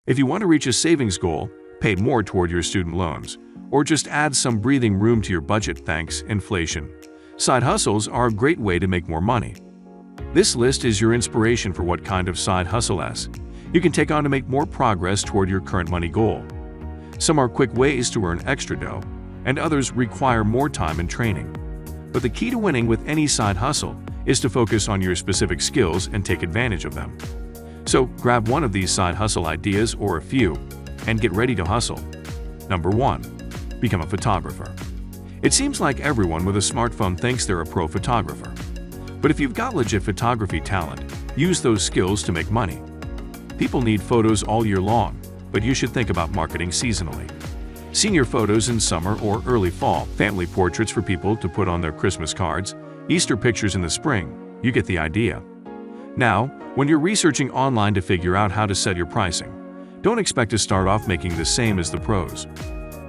If you want to reach a savings goal, pay more toward your student loans, or just add some breathing room to your budget thanks inflation, side hustles are a great way to make more money. This list is your inspiration for what kind of side hustle you can take on to make more progress toward your current money goal. Some are quick ways to earn extra dough, and others require more time and training. But the key to winning with any side hustle is to focus on your specific skills and take advantage of them. So grab one of these side hustle ideas or a few, and get ready to hustle. Number 1. Become a photographer. It seems like everyone with a smartphone thinks they're a pro photographer. But if you've got legit photography talent, use those skills to make money. People need photos all year long, but you should think about marketing seasonally. Senior photos in summer or early fall, family portraits for people to put on their Christmas cards, Easter pictures in the spring, you get the idea. Now, when you're researching online to figure out how to set your pricing, don't expect to start off making the same as the pros.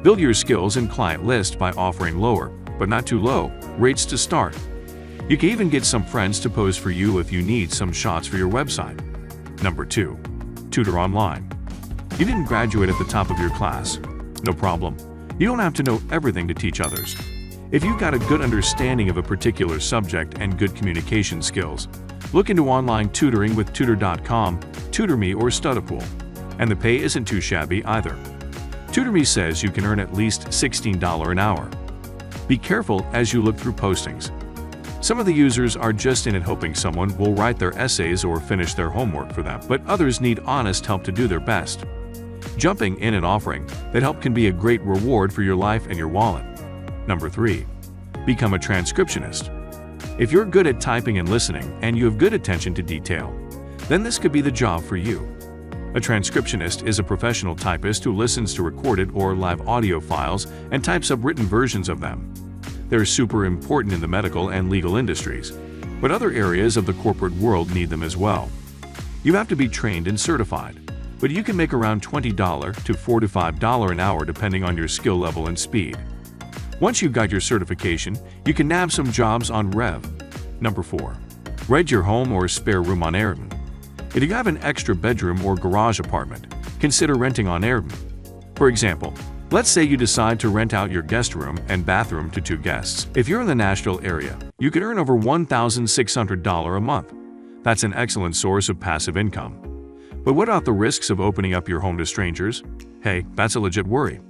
Build your skills and client list by offering lower, but not too low, rates to start. You can even get some friends to pose for you if you need some shots for your website. Number 2. Tutor online. You didn't graduate at the top of your class. No problem. You don't have to know everything to teach others. If you've got a good understanding of a particular subject and good communication skills, look into online tutoring with Tutor.com, TutorMe, or Studapool. And the pay isn't too shabby either. TutorMe says you can earn at least $16 an hour. Be careful as you look through postings. Some of the users are just in it hoping someone will write their essays or finish their homework for them, but others need honest help to do their best. Jumping in and offering that help can be a great reward for your life and your wallet. Number 3. Become a transcriptionist. If you're good at typing and listening and you have good attention to detail, then this could be the job for you. A transcriptionist is a professional typist who listens to recorded or live audio files and types up written versions of them. They're super important in the medical and legal industries, but other areas of the corporate world need them as well. You have to be trained and certified, but you can make around $20 to $45 an hour depending on your skill level and speed. Once you've got your certification, you can nab some jobs on Rev. Number 4. Rent your home or spare room on Airbnb. If you have an extra bedroom or garage apartment, consider renting on Airbnb. For example, let's say you decide to rent out your guest room and bathroom to 2 guests. If you're in the Nashville area, you could earn over $1,600 a month. That's an excellent source of passive income. But what about the risks of opening up your home to strangers? Hey, that's a legit worry.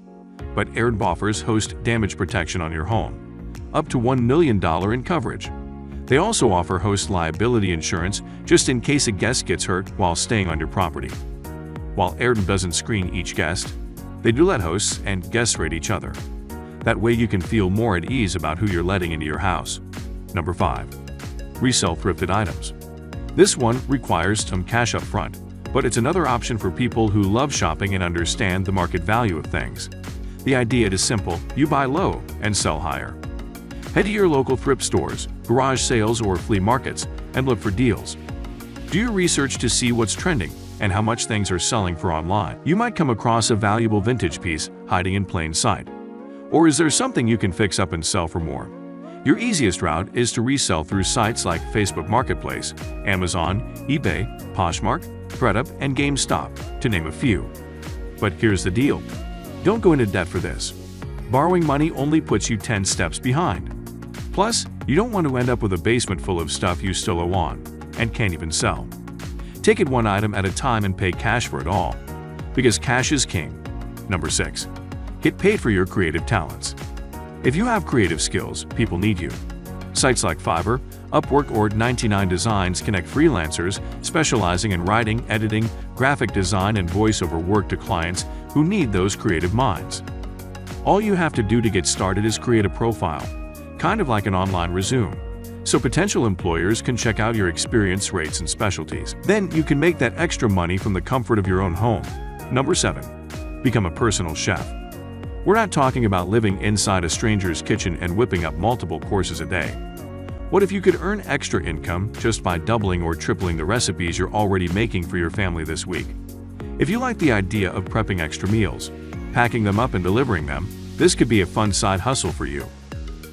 But Airbnb offers host damage protection on your home, up to $1 million in coverage. They also offer host liability insurance just in case a guest gets hurt while staying on your property. While Airbnb doesn't screen each guest, they do let hosts and guests rate each other. That way you can feel more at ease about who you're letting into your house. Number 5. Resell thrifted items. This one requires some cash up front, but it's another option for people who love shopping and understand the market value of things. The idea is simple: you buy low and sell higher. Head to your local thrift stores, garage sales, or flea markets and look for deals. Do your research to see what's trending and how much things are selling for online. You might come across a valuable vintage piece hiding in plain sight. Or is there something you can fix up and sell for more? Your easiest route is to resell through sites like Facebook Marketplace, Amazon, eBay, Poshmark, ThredUp, and GameStop, to name a few. But here's the deal. Don't go into debt for this. Borrowing money only puts you 10 steps behind. Plus, you don't want to end up with a basement full of stuff you still owe on and can't even sell. Take it one item at a time and pay cash for it all, because cash is king. Number 6. Get paid for your creative talents. If you have creative skills, people need you. Sites like Fiverr, Upwork, or 99 Designs connect freelancers specializing in writing, editing, graphic design, and voiceover work to clients who need those creative minds. All you have to do to get started is create a profile, kind of like an online resume, so potential employers can check out your experience, rates, and specialties. Then you can make that extra money from the comfort of your own home. Number 7. Become a personal chef. We're not talking about living inside a stranger's kitchen and whipping up multiple courses a day. What if you could earn extra income just by doubling or tripling the recipes you're already making for your family this week? If you like the idea of prepping extra meals, packing them up and delivering them, this could be a fun side hustle for you.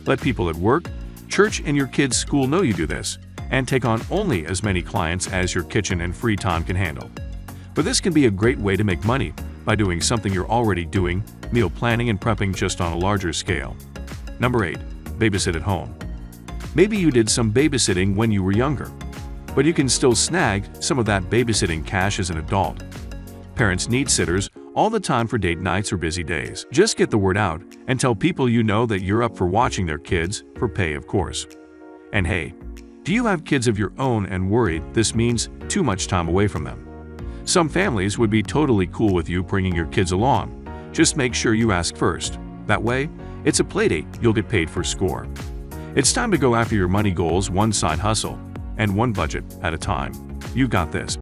Let people at work, church, and your kids' school know you do this, and take on only as many clients as your kitchen and free time can handle. But this can be a great way to make money by doing something you're already doing, meal planning and prepping just on a larger scale. Number 8. Babysit at home. Maybe you did some babysitting when you were younger, but you can still snag some of that babysitting cash as an adult. Parents need sitters all the time for date nights or busy days. Just get the word out and tell people you know that you're up for watching their kids, for pay of course. And hey, do you have kids of your own and worried this means too much time away from them? Some families would be totally cool with you bringing your kids along. Just make sure you ask first. That way, it's a playdate you'll get paid for score. It's time to go after your money goals one side hustle and one budget at a time. You got this.